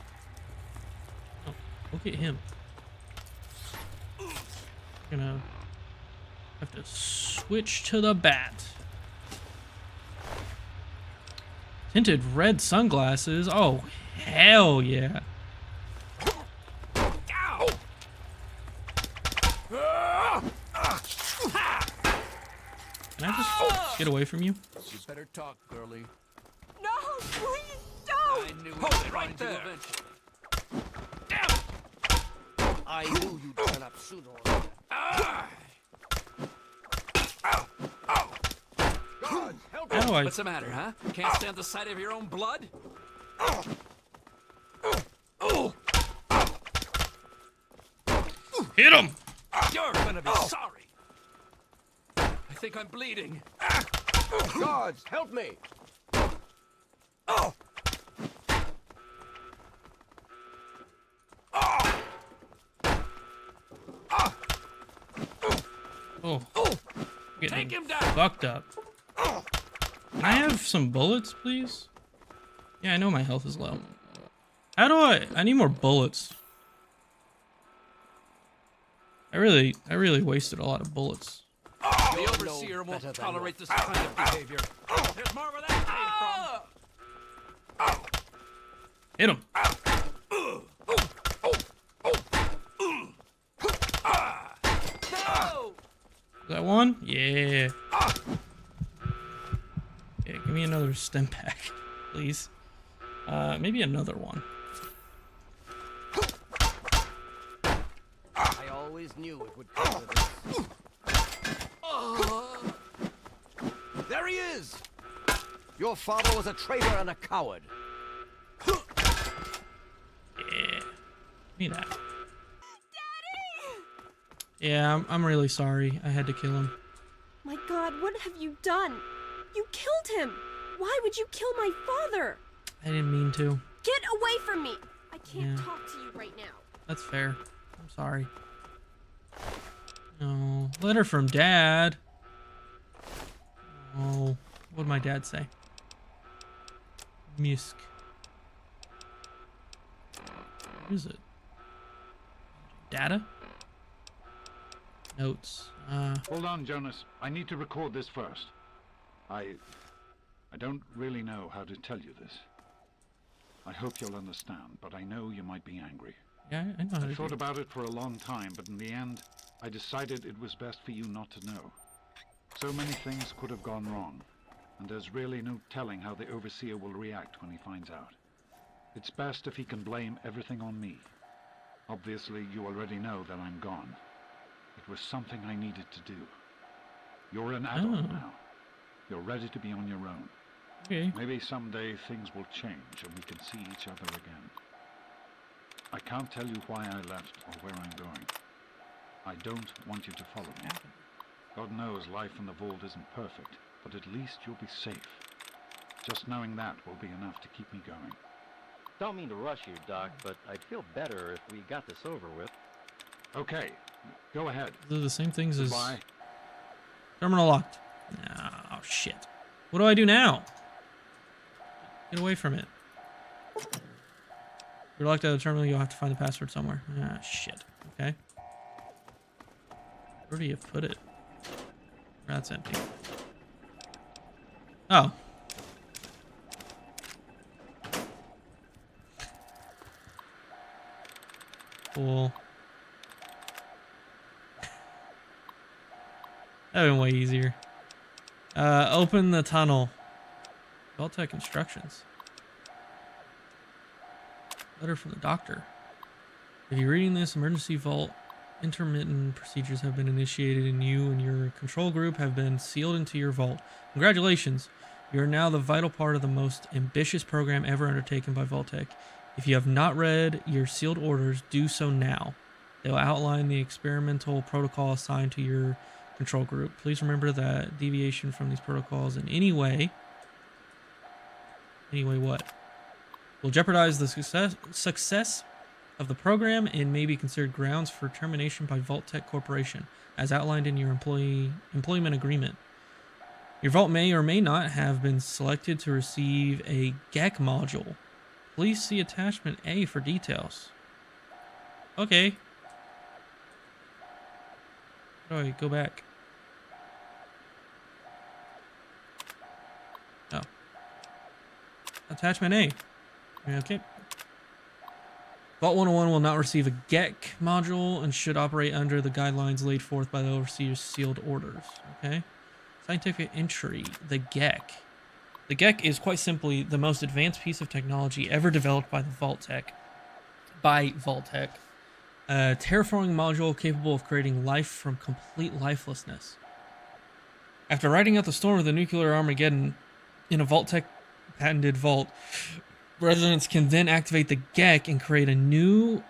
Oh, look at him. Gonna have to switch to the bat. Tinted red sunglasses. Oh, hell yeah. Can I just get away from you?
You better talk, girlie.
No, please don't!
I knew
Hold
it
it right there.
Eventually.
I knew you'd turn up sooner or later.
How do I...
What's the matter, huh? Can't stand the sight of your own blood?
Hit him!
You're gonna be sorry. think I'm bleeding.
Guards, help me!
Oh.
Take him down!
Fucked up. Can I have some bullets, please? Yeah, I know my health is low. How do I need more bullets. I really wasted a lot of bullets.
The Overseer won't tolerate this kind of behavior. There's more where that came from.
Hit him.
No!
Is that one? Yeah. Yeah, give me another stem pack, please. Maybe another one.
I always knew it would come to this. There he is! Your father was a traitor and a coward.
Yeah. Give me that. Yeah, I'm really sorry. I had to kill him.
My God, what have you done? You killed him! Why would you kill my father?
I didn't mean to.
Get away from me! I can't
Yeah.
talk to you right now.
That's fair. I'm sorry. No. Letter from Dad. Oh. What'd my dad say? Misk. What is it? Data? Notes.
Hold on, Jonas. I need to record this first. I don't really know how to tell you this. I hope you'll understand, but I know you might be angry.
Yeah, I know how to
I thought
do it.
about it for a long time, but in the end, I decided it was best for you not to know. So many things could have gone wrong, and there's really no telling how the Overseer will react when he finds out. It's best if he can blame everything on me. Obviously, you already know that I'm gone. It was something I needed to do. You're an adult now. You're ready to be on your own.
Okay.
Maybe someday things will change and we can see each other again. I can't tell you why I left or where I'm going. I don't want you to follow me. God knows life in the vault isn't perfect, but at least you'll be safe. Just knowing that will be enough to keep me going.
Don't mean to rush you, Doc, but I'd feel better if we got this over with.
Okay, go ahead.
They're the same things as...
Goodbye.
Terminal locked. Oh, shit. What do I do now? Get away from it. You're locked out of the terminal, you'll have to find the password somewhere. Ah, shit. Okay. Where do you put it? That's empty. Oh. Cool. That would have been way easier. Open the tunnel. Vault-Tec instructions. Letter from the doctor. If you're reading this, emergency vault intermittent procedures have been initiated and you and your control group have been sealed into your vault. Congratulations. You are now the vital part of the most ambitious program ever undertaken by Vault-Tec. If you have not read your sealed orders, do so now. They will outline the experimental protocol assigned to your control group. Please remember that deviation from these protocols in any way what? Will jeopardize the success of the program and may be considered grounds for termination by Vault-Tec Corporation, as outlined in your employment agreement. Your vault may or may not have been selected to receive a G.O.A.T module. Please see attachment A for details. Okay. How do I go back? Oh. Attachment A. Okay. Vault 101 will not receive a G.O.A.T module and should operate under the guidelines laid forth by the Overseer's sealed orders. Okay. Scientific entry. The G.O.A.T. The G.O.A.T is quite simply the most advanced piece of technology ever developed by Vault-Tec. A terraforming module capable of creating life from complete lifelessness. After riding out the storm of the nuclear Armageddon in a Vault-Tec patented vault, residents can then activate the G.O.A.T and create a new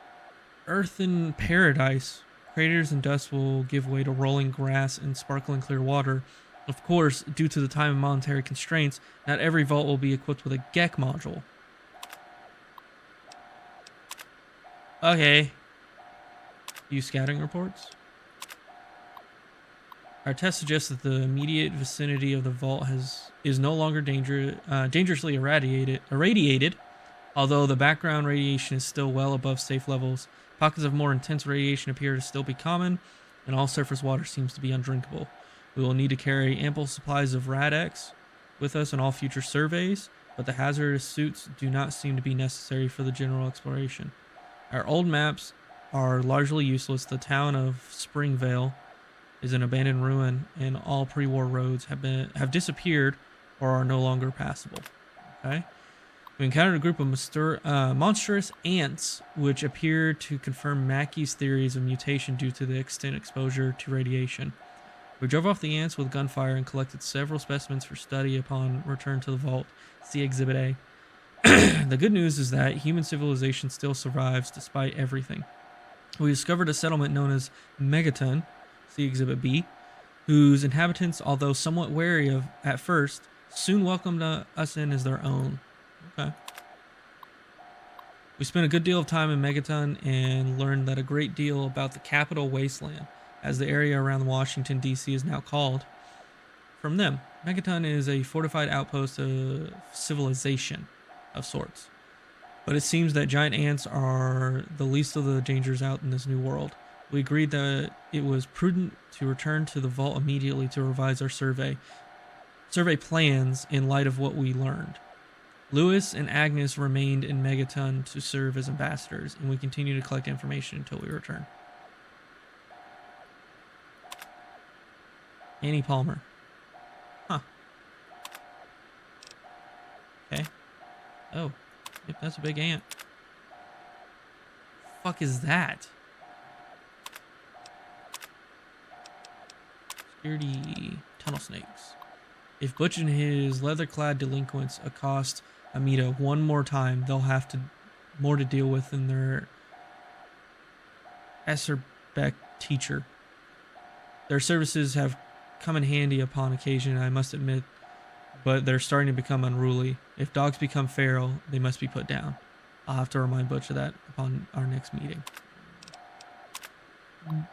earthen paradise craters and dust will give way to rolling grass and sparkling clear water. Of course, due to the time and monetary constraints, not every vault will be equipped with a G.O.A.T module. Okay. Use scouting reports. Our test suggests that the immediate vicinity of the vault is no longer dangerously irradiated, although the background radiation is still well above safe levels. Pockets of more intense radiation appear to still be common, and all surface water seems to be undrinkable. We will need to carry ample supplies of Rad-X with us in all future surveys, but the hazardous suits do not seem to be necessary for the general exploration. Our old maps are largely useless. The town of Springvale is an abandoned ruin, and all pre-war roads have disappeared or are no longer passable. Okay. We encountered a group of monstrous ants, which appear to confirm Mackey's theories of mutation due to the extent exposure to radiation. We drove off the ants with gunfire and collected several specimens for study upon return to the vault. See Exhibit A. The good news is that human civilization still survives despite everything. We discovered a settlement known as Megaton, see Exhibit B, whose inhabitants, although somewhat wary of at first, soon welcomed us in as their own. Okay. We spent a good deal of time in Megaton and learned that a great deal about the capital wasteland, as the area around Washington, D.C. is now called, from them. Megaton is a fortified outpost of civilization of sorts. But it seems that giant ants are the least of the dangers out in this new world. We agreed that it was prudent to return to the vault immediately to revise our survey plans in light of what we learned. Lewis and Agnes remained in Megaton to serve as ambassadors, and we continue to collect information until we return. Annie Palmer. Huh. Okay. Oh. Yep, that's a big ant. Fuck is that? Security tunnel snakes. If Butch and his leather-clad delinquents accost Amita one more time, they'll have more to deal with than their Esserbeck teacher. Their services have come in handy upon occasion, I must admit, but they're starting to become unruly. If dogs become feral, they must be put down. I'll have to remind Butch of that upon our next meeting.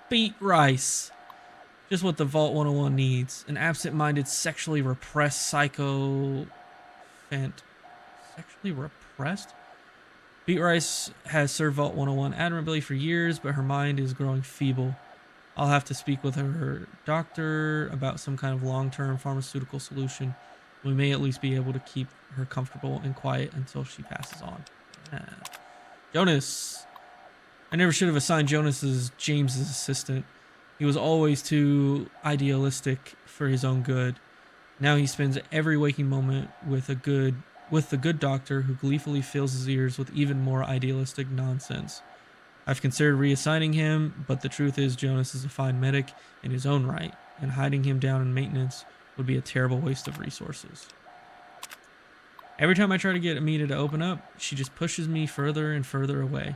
Beat rice. Just what the Vault 101 needs. An absent-minded, sexually repressed Sexually repressed? Beat Rice has served Vault 101 admirably for years, but her mind is growing feeble. I'll have to speak with her doctor about some kind of long-term pharmaceutical solution. We may at least be able to keep her comfortable and quiet until she passes on. Jonas. I never should have assigned Jonas as James's assistant. He was always too idealistic for his own good. Now he spends every waking moment with the good doctor who gleefully fills his ears with even more idealistic nonsense. I've considered reassigning him, but the truth is Jonas is a fine medic in his own right, and hiding him down in maintenance would be a terrible waste of resources. Every time I try to get Amita to open up, she just pushes me further and further away.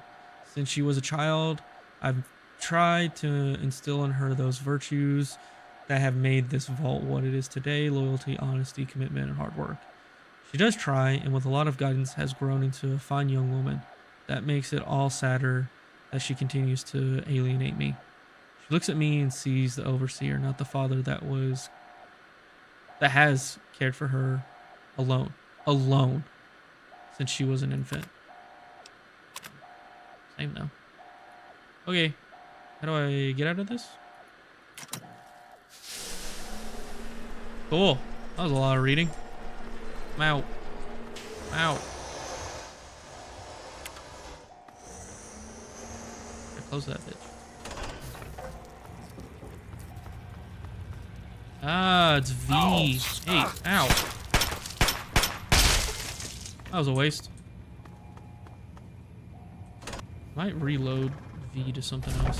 Since she was a child, I've tried to instill in her those virtues that have made this vault what it is today: loyalty, honesty, commitment, and hard work. She does try, and with a lot of guidance has grown into a fine young woman. That makes it all sadder that she continues to alienate me. She looks at me and sees the overseer, not the father that has cared for her alone since she was an infant. Same though. Okay, how do I get out of this? Cool. That was a lot of reading. I'm out. Close that bitch. Ah, it's V. Hey, ow. That was a waste. Might reload V to something else.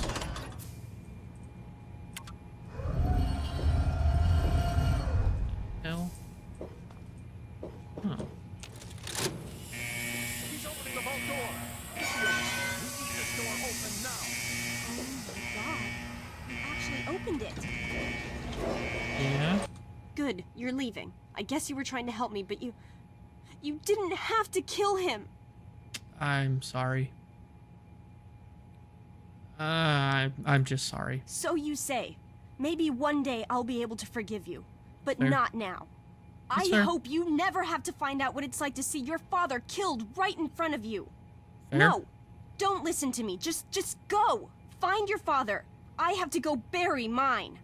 Hell. Huh.
He's opening the vault door. We need this door open now.
Oh my god. you're leaving. I guess you were trying to help me, but you didn't have to kill him.
I'm sorry. I'm just sorry.
So you say. Maybe one day I'll be able to forgive you, but
Fair.
not now.
That's
I
fair.
hope you never have to find out what it's like to see your father killed right in front of you.
Fair.
No, don't listen to me. Just go. Find your father. I have to go bury mine.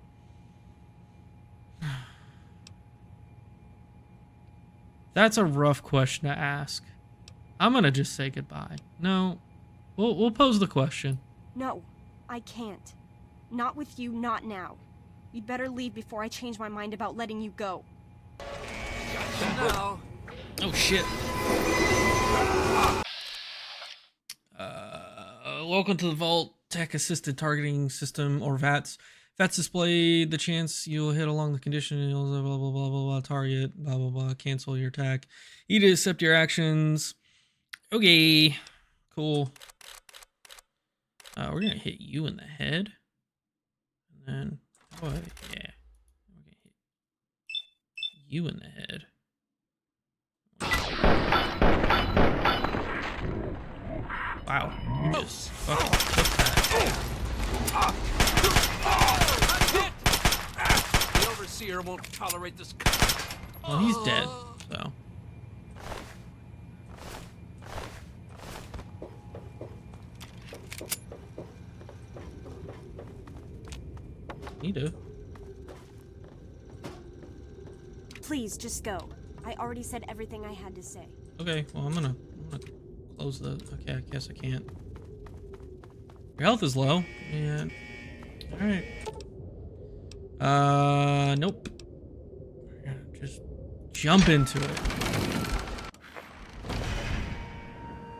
That's a rough question to ask. I'm gonna just say goodbye. No, we'll pose the question.
No, I can't. Not with you, not now. You'd better leave before I change my mind about letting you go.
No.
Oh shit. Welcome to the Vault Tech Assisted Targeting System, or VATS. VATS display the chance you'll hit along the condition, blah blah blah blah blah blah, target, blah blah blah, cancel your attack. You to accept your actions. Okay, cool. We're gonna hit you in the head. And then, oh yeah, we're gonna hit you in the head. Wow, you just fucking took that.
The overseer won't tolerate this.
Well, he's dead, so. You do.
Please, just go. I already said everything I had to say.
Okay, well, I'm gonna close the. Okay, I guess I can't. Your health is low. And all right. Nope. We're gonna just jump into it.